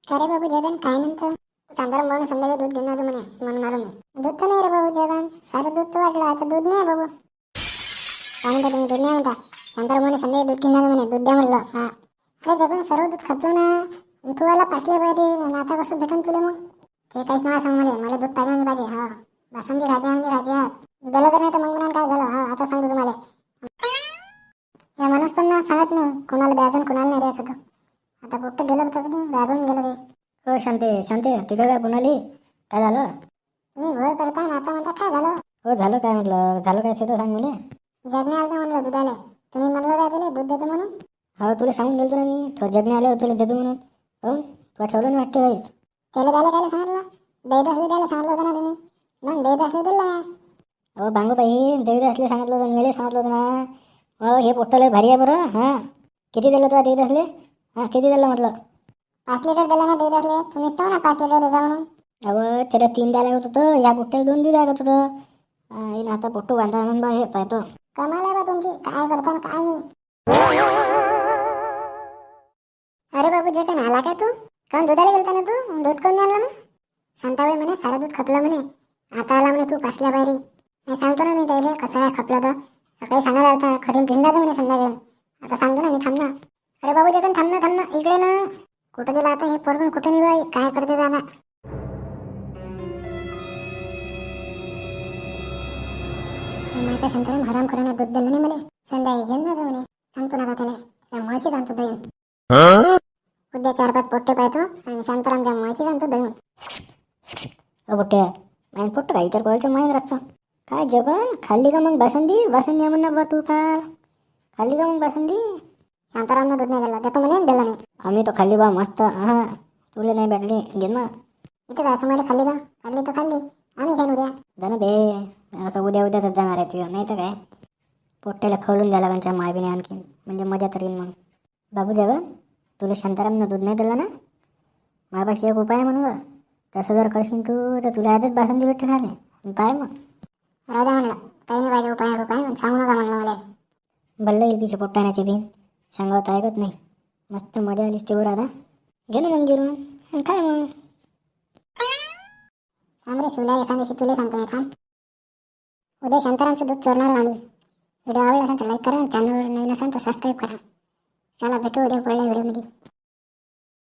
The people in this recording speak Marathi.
अरे बाबू जगन काय म्हणतो? शांताराम भाऊ संध्याकाळी दूध घेणार होतो म्हणे, म्हणून आलो मी. दूध तर नाही रे बाबू जगन, सारं दूध तर वाटलं, आता दूध नाही बाबू. काय म्हणता तुम्ही, दूध नाही म्हणता? शांताराम भाऊ संध्याकाळी दूध घेणार म्हणे, दूध द्या म्हणलं. हा अरे जगन सर्व दूध खपलं ना, तू आला पासल्या पाहिजे, आता कसं भेटून तुला मग? ते काहीच नाव सांग मला दूध पाहिजे म्हणजे पाहिजे. हा बासुंदी खाते म्हणजे खाते. हा झालं तर नाही तर मग म्हणून काय झालं. हा आता सांगतो तुम्हाला, या माणूस पण ना सांगत नाही कोणाला द्यायचं आणि कोणाला नाही द्यायचं. तो आता पोट्ट गेलं होतं की नाही, रागून गेलं ते. हो शांते शांते, तिकडे काय पुणाली, काय झालं? तुम्ही भोर करता ना आता म्हणता काय झालं? हो झालं काय म्हटलं, झालं काय ते तर सांग मला. जगणे आलं म्हणलं दुधाले, तुम्ही म्हणलं काय त्याला दूध देतो म्हणून. हो तुला सांगून गेलो ना मी, तो जगणे आल्यावर तुला देतो म्हणून. हो तुला ठेवलं नाही वाटतं काहीच. त्याला द्यायला काय सांगितलं? देत असले द्यायला सांगितलं होतं ना तुम्ही, मग देत असले दिलं ना. हो बांगूबाई, देत असले सांगितलं होतं, मेले सांगितलं होतं ना. हो हे पोट्टले भारी आहे बरं. हां किती दिलं तुला देत असले? हां किती दिलं म्हटलं? 5 लिटर दिला ना देत असले, तुम्हीच ठेव ना 5 लिटर द्यायचा म्हणून. अहो त्याला 3 द्यायला लागत होतं, या पोट्ट्याला 2 द्यायला लागत होतं. आता पोट्टू बांधा म्हणून बा हे पाहतो. कमाल आहे बा तुमची, काय करता काय नाही. अरे बाबू जे काय आला काय तू? काऊन दुधाला गेलता ना तू, दूध कोण आणलं ना? शांताबाई म्हणे सारं दूध खपलं म्हणे, आता आला म्हणे तू पासल्या बाहेरी. मी सांगतो ना मी त्याला कसं काय खपलं तर. सकाळी सांगायला होता खडून भिंडाचं म्हणे संध्याकाळी, आता सांगतो ना मी. थांब ना अरे बाबू जगन, थांब ना इकडे ना. कुठं गेला आता हे पोरगं, कुठं नाही बाई, काय करते दादा? माहिती शांताराम हराम करायला दूध दिलं नाही मला. संध्याकाळी घेऊन ना जाऊ म्हणे, सांगतो ना त्याला, त्या म्हशी सांगतो दही. उद्या 4-5 पोट्टे पाहतो आणि शांतारामच्या म्हशी सांगतो दही. पोट्टे माहीत पोट्ट काय विचार करायचं माहीत राहतं. काय जगन खाल्ली का मग बासुंदी? बासुंदी म्हणा बा तू फार खाल्ली का मग बासुंदी? शांतारामनं दूध नाही दिलं, देतो म्हणे दिलं नाही. आम्ही तो खाल्ली बा मस्त. हां तुला नाही भेटली घे ना. इथे काय समजा खाल्ली का? खाल्ली तर खाल्ली, आम्ही घेऊन उद्या जाणं बे. असं उद्या उद्याच जाणार आहे ते, नाही तर काय पोट्ट्याला खवळून द्यायला त्यांच्या मायबीने आणखी, म्हणजे मजा तर येईल मग. बाबू जगन तुला शांतारामनं दूध नाही दिलं ना, माझ्यापाशी एक उपाय म्हणून. तसं जर करशील तू तर तुला आजच बासुंदी भेटते खाले पाय मग. राजा म्हणलं काही नाही पाहिजे उपाय सांगू नका म्हणलं मला. बल्ला येईल तिच्या पोट्टाण्याची बिन सांगावं तर ऐकत नाही. मस्त मजा आली तेवर. आता घे ना मग जिरून काय मग. थांब रे शिवला, एखाद्याशी तुला सांगतो मी, थांब. उद्या शांतारामचं दूध चोरणार आम्ही. व्हिडिओ आवडला असेल तर लाईक करा, चॅनलवर नवीन असेल तर सबस्क्राईब करा. चला भेटू उद्या पहिल्या व्हिडिओमध्ये.